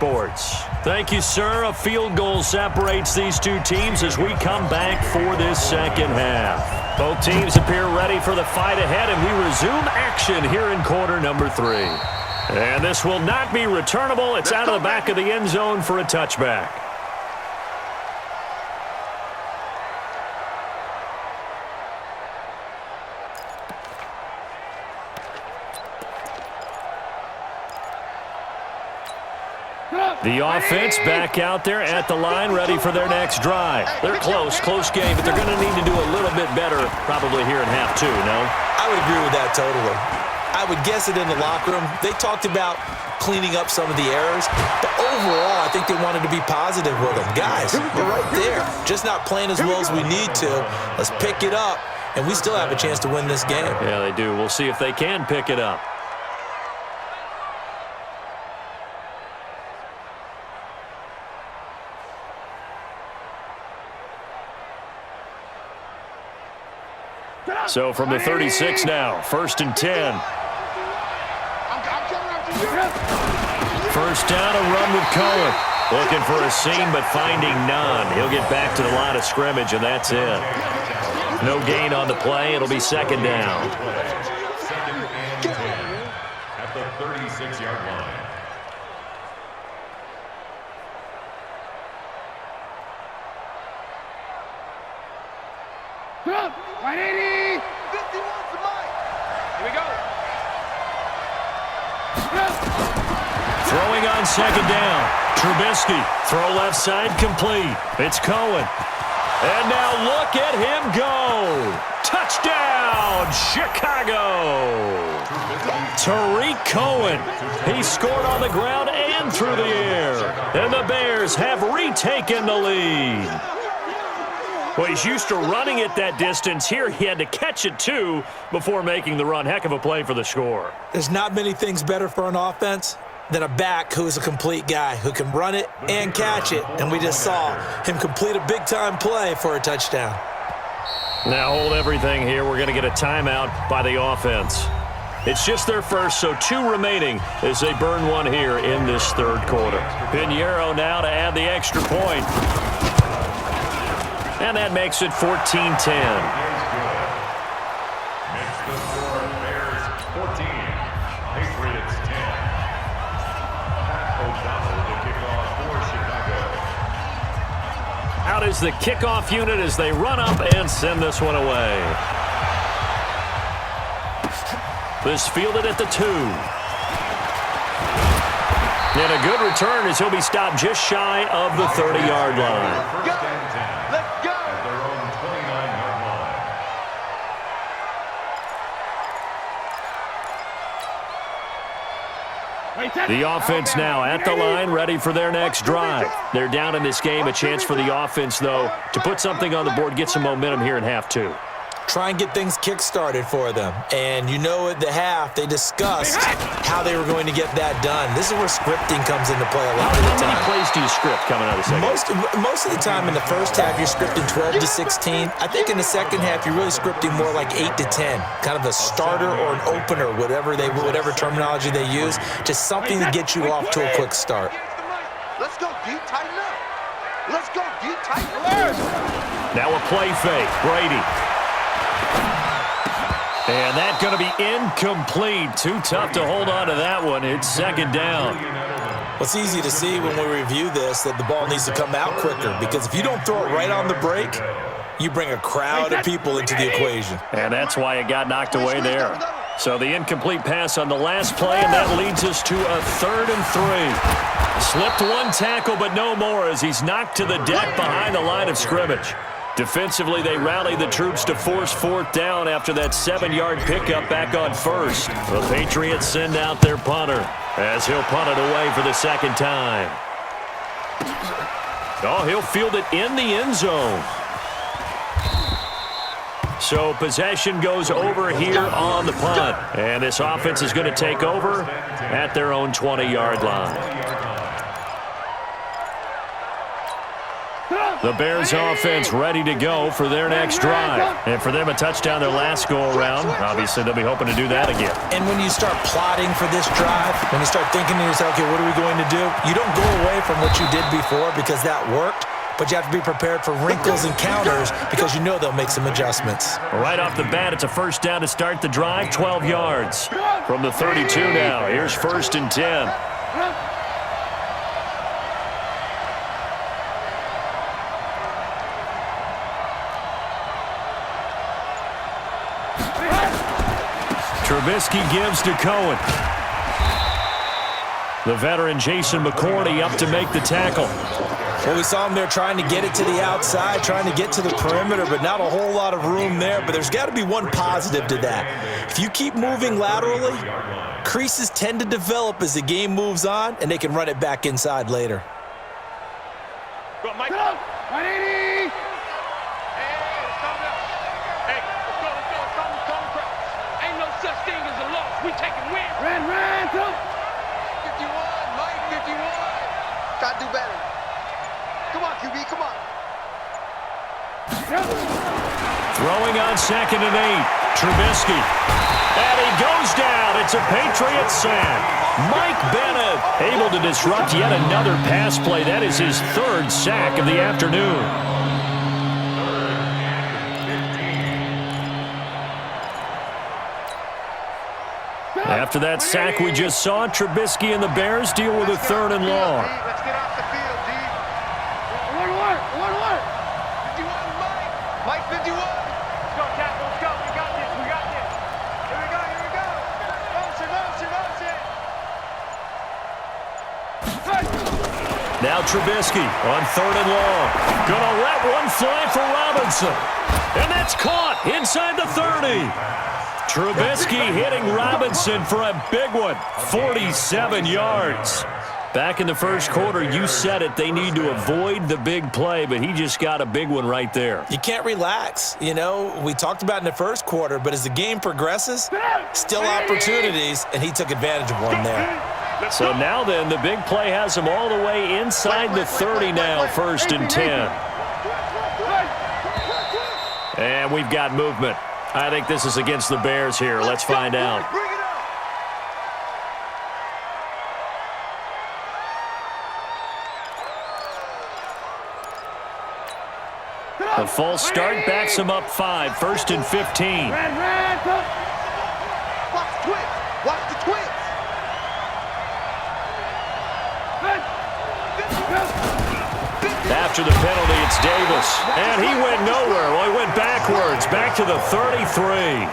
Sports. Thank you, sir. A field goal separates these two teams as we come back for this second half. Both teams appear ready for the fight ahead, and we resume action here in quarter number 3. And this will not be returnable. It's out of the back of the end zone for a touchback. The offense back out there at the line, ready for their next drive. They're close game, but they're going to need to do a little bit better probably here in half 2, no? I would agree with that totally. I would guess it in the locker room. They talked about cleaning up some of the errors, but overall, I think they wanted to be positive with them. Guys, we're right there. Just not playing as well as we need to. Let's pick it up, and we still have a chance to win this game. Yeah, they do. We'll see if they can pick it up. So from the 36 now, 1st and 10. First down, a run with Cohen. Looking for a seam, but finding none. He'll get back to the line of scrimmage, and that's it. No gain on the play. It'll be second down. Second and 10 at the 36-yard line. Right 80. 51 for Mike. Here we go. Throwing on second down. Trubisky. Throw left side complete. It's Cohen. And now look at him go. Touchdown, Chicago. Tariq Cohen. He scored on the ground and through the air. And the Bears have retaken the lead. Well, he's used to running it that distance. Here he had to catch it, too, before making the run. Heck of a play for the score. There's not many things better for an offense than a back who is a complete guy who can run it and catch it. And we just saw him complete a big-time play for a touchdown. Now hold everything here. We're going to get a timeout by the offense. It's just their first, so 2 remaining as they burn one here in this third quarter. Pinheiro now to add the extra point. And that makes it 14-10. Makes the score Bears 14, Patriots 10. Pat O'Donnell, the kickoff for Chicago. Out is the kickoff unit as they run up and send this one away. This fielded at the 2. And a good return as he'll be stopped just shy of the 30-yard line. The offense now at the line, ready for their next drive. They're down in this game. A chance for the offense, though, to put something on the board, get some momentum here in half 2. Try and get things kick-started for them. And you know at the half, they discussed how they were going to get that done. This is where scripting comes into play a lot of the time. How many plays do you script coming out of the second? Most of the time in the first half, you're scripting 12 to 16. I think in the second half, you're really scripting more like 8 to 10. Kind of a starter or an opener, whatever terminology they use. Just something to get you off to a quick start. Let's go, D. Tighten up. Let's go, D. Tighten up. Now a play fake. Brady. And that's going to be incomplete. Too tough to hold on to that one. It's second down. Well, it's easy to see when we review this that the ball needs to come out quicker, because if you don't throw it right on the break, you bring a crowd of people into the equation. And that's why it got knocked away there. So the incomplete pass on the last play, and that leads us to a 3rd and 3. Slipped one tackle, but no more as he's knocked to the deck behind the line of scrimmage. Defensively, they rally the troops to force 4th down after that 7-yard pickup back on 1st. The Patriots send out their punter as he'll punt it away for the second time. Oh, he'll field it in the end zone. So possession goes over here on the punt. And this offense is going to take over at their own 20-yard line. The Bears offense ready to go for their next drive. And for them, a touchdown their last go-around. Obviously, they'll be hoping to do that again. And when you start plotting for this drive, when you start thinking to yourself, okay, what are we going to do? You don't go away from what you did before because that worked, but you have to be prepared for wrinkles and counters because you know they'll make some adjustments. Right off the bat, it's a first down to start the drive, 12 yards. From the 32 now, here's 1st and 10. Trubisky gives to Cohen. The veteran Jason McCourty up to make the tackle. Well, we saw him there trying to get it to the outside, trying to get to the perimeter, but not a whole lot of room there. But there's got to be one positive to that. If you keep moving laterally, creases tend to develop as the game moves on, and they can run it back inside later. Go, Mike. 180. Ran. 51, Mike, 51. Try to do better. Come on, QB, come on. Throwing on 2nd and 8. Trubisky. And he goes down. It's a Patriots sack. Mike Bennett able to disrupt yet another pass play. That is his 3rd sack of the afternoon. After that sack we just saw, Trubisky and the Bears deal with a 3rd and long. Let's get off the field, D. One. 51, Mike. Mike, 51. Let's go, Tackle. Let's go. We got this. Here we go. Motion. Now Trubisky on 3rd and long. Gonna let one fly for Robinson. And that's caught inside the 30. Trubisky hitting Robinson for a big one, 47 yards. Back in the first quarter, you said it, they need to avoid the big play, but he just got a big one right there. You can't relax. You know, we talked about in the first quarter, but as the game progresses, still opportunities, and he took advantage of one there. So now then, the big play has him all the way inside the 30 now, 1st and 10. And we've got movement. I think this is against the Bears here. Let's find out. The false start backs him up 5, 1st and 15. Watch the twins. After the penalty, it's Davis. And he went nowhere. Well, he went backwards, back to the 33.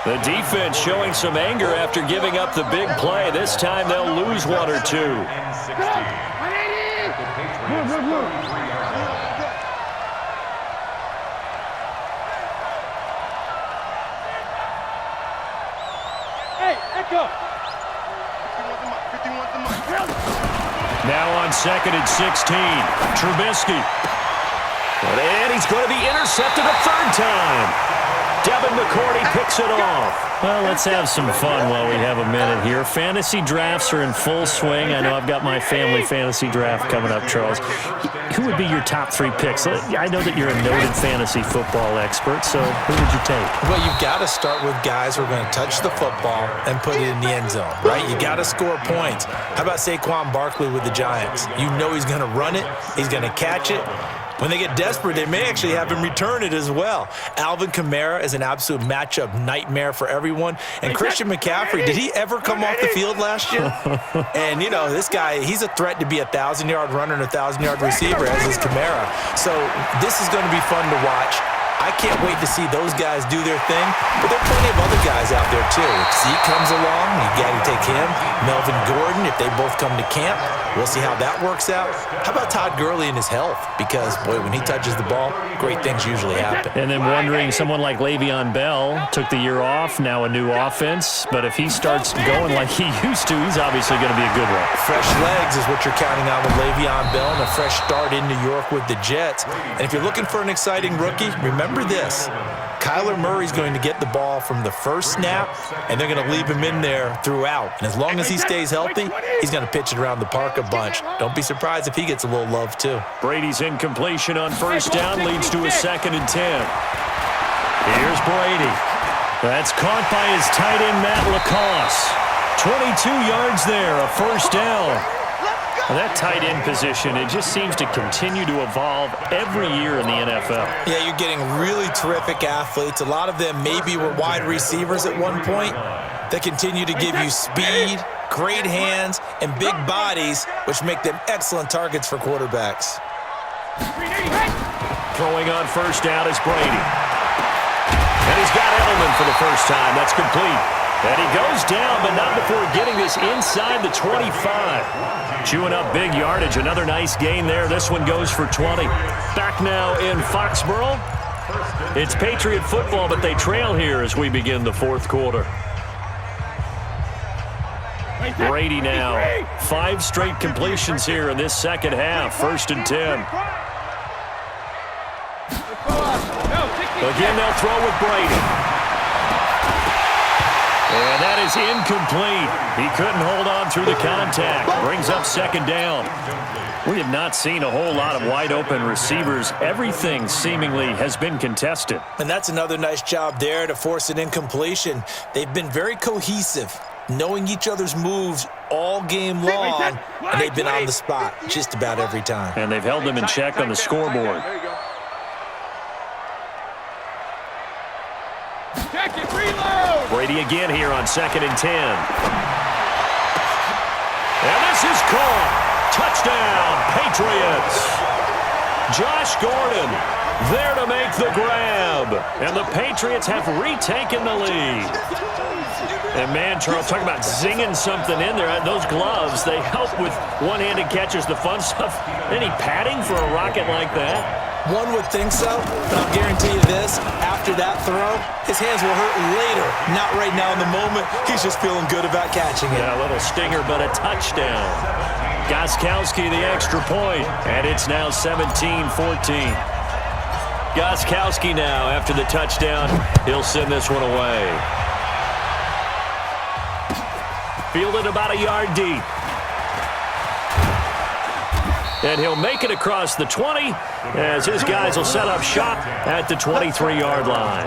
The defense showing some anger after giving up the big play. This time they'll lose 1 or 2. Hey, echo. 51 to Mike. Now on 2nd and 16, Trubisky. And he's going to be intercepted a 3rd time. Devin McCourty picks it off. Well, let's have some fun while we have a minute here. Fantasy drafts are in full swing. I know I've got my family fantasy draft coming up, Charles. Who would be your top 3 picks? I know that you're a noted fantasy football expert, so who would you take? Well, you've got to start with guys who are going to touch the football and put it in the end zone, right? You got to score points. How about Saquon Barkley with the Giants? You know he's going to run it. He's going to catch it. When they get desperate, they may actually have him return it as well. Alvin Kamara is an absolute matchup nightmare for everyone. And Christian McCaffrey, did he ever come off the field last year? And, you know, this guy, he's a threat to be a 1,000-yard runner and a 1,000-yard receiver, as is Kamara. So this is going to be fun to watch. I can't wait to see those guys do their thing, but there are plenty of other guys out there too. If Zeke comes along, you got to take him. Melvin Gordon, if they both come to camp, we'll see how that works out. How about Todd Gurley and his health? Because, boy, when he touches the ball, great things usually happen. And then wondering, someone like Le'Veon Bell took the year off, now a new offense, but if he starts going like he used to, he's obviously going to be a good one. Fresh legs is what you're counting on with Le'Veon Bell and a fresh start in New York with the Jets. And if you're looking for an exciting rookie, remember this. Kyler Murray's going to get the ball from the first snap, and they're going to leave him in there throughout. And as long as he stays healthy, he's going to pitch it around the park a bunch. Don't be surprised if he gets a little love, too. Brady's incompletion on first down leads to a 2nd and 10. Here's Brady. That's caught by his tight end, Matt LaCosse. 22 yards there, a first down. Well, that tight end position, it just seems to continue to evolve every year in the NFL. Yeah, you're getting really terrific athletes. A lot of them maybe were wide receivers at one point. They continue to give you speed, great hands, and big bodies, which make them excellent targets for quarterbacks. Throwing on first down is Brady. And he's got Edelman for the first time. That's complete. And he goes down, but not before getting this inside the 25. Chewing up big yardage. Another nice gain there. This one goes for 20. Back now in Foxborough. It's Patriot football, but they trail here as we begin the fourth quarter. Brady now. 5 straight completions here in this second half. 1st and 10. Again, they'll throw with Brady. And that is incomplete. He couldn't hold on through the contact. Brings up 2nd down. We have not seen a whole lot of wide-open receivers. Everything seemingly has been contested. And that's another nice job there to force an incompletion. They've been very cohesive, knowing each other's moves all game long, and they've been on the spot just about every time. And they've held them in check on the scoreboard. Brady again here on 2nd and 10. And this is caught. Touchdown, Patriots. Josh Gordon there to make the grab. And the Patriots have retaken the lead. And man, Charles, talking about zinging something in there. Those gloves, they help with one-handed catches, the fun stuff. Any padding for a rocket like that? One would think so, but I'll guarantee you this, after that throw, his hands will hurt later, not right now in the moment. He's just feeling good about catching it. Yeah, a little stinger, but a touchdown. Gostkowski the extra point, and it's now 17-14. Gostkowski now, after the touchdown, he'll send this one away. Fielded about a yard deep. And he'll make it across the 20 as his guys will set up shop at the 23-yard line.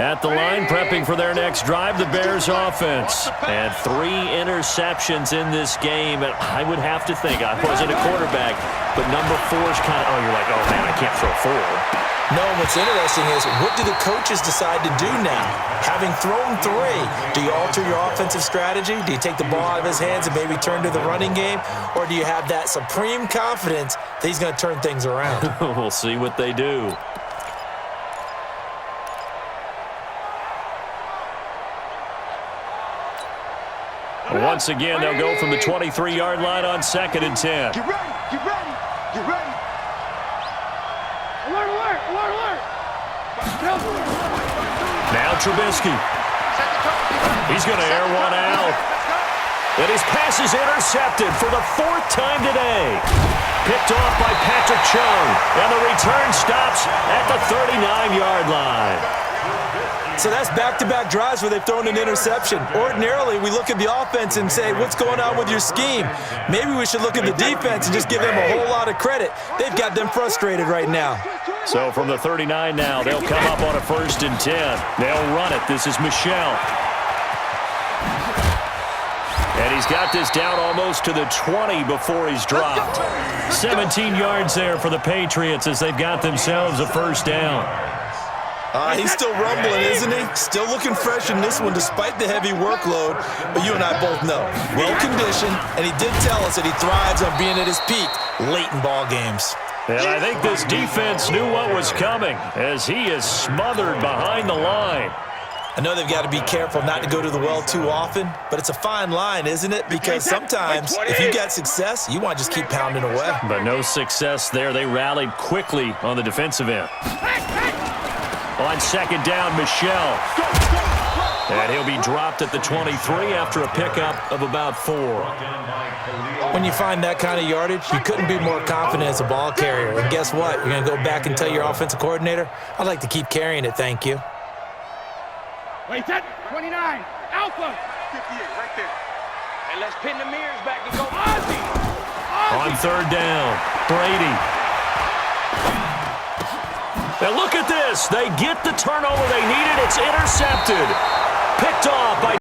At the line, prepping for their next drive, the Bears offense. And 3 interceptions in this game. And I would have to think, I wasn't a quarterback, but number 4 is kind of, you're like, oh, man, I can't throw 4. No, what's interesting is, what do the coaches decide to do now? Having thrown 3, do you alter your offensive strategy? Do you take the ball out of his hands and maybe turn to the running game? Or do you have that supreme confidence that he's going to turn things around? We'll see what they do. Once again, they'll go from the 23-yard line on 2nd and 10. Get ready, get ready, get ready. Alert, alert, alert, alert. Now Trubisky. He's going to air one out. And his pass is intercepted for the 4th time today. Picked off by Patrick Chung. And the return stops at the 39-yard line. So that's back-to-back drives where they've thrown an interception. Ordinarily, we look at the offense and say, what's going on with your scheme? Maybe we should look at the defense and just give them a whole lot of credit. They've got them frustrated right now. So from the 39 now, they'll come up on a 1st and 10. They'll run it. This is Michel. And he's got this down almost to the 20 before he's dropped. 17 yards there for the Patriots as they've got themselves a 1st down. He's still rumbling, isn't he? Still looking fresh in this one despite the heavy workload. But you and I both know, well-conditioned, and he did tell us that he thrives on being at his peak late in ball games. And I think this defense knew what was coming as he is smothered behind the line. I know they've got to be careful not to go to the well too often, but it's a fine line, isn't it? Because sometimes if you got success, you want to just keep pounding away. But no success there. They rallied quickly on the defensive end. On 2nd down, Michel. And he'll be dropped at the 23 after a pickup of about 4. When you find that kind of yardage, you couldn't be more confident as a ball carrier. And guess what? You're going to go back and tell your offensive coordinator, I'd like to keep carrying it, thank you. Wait, set. 29. Alpha. 58, right there. And let's pin the mirrors back and go Ozzy. On third down, Brady. Now look at this. They get the turnover they needed. It's intercepted. Picked off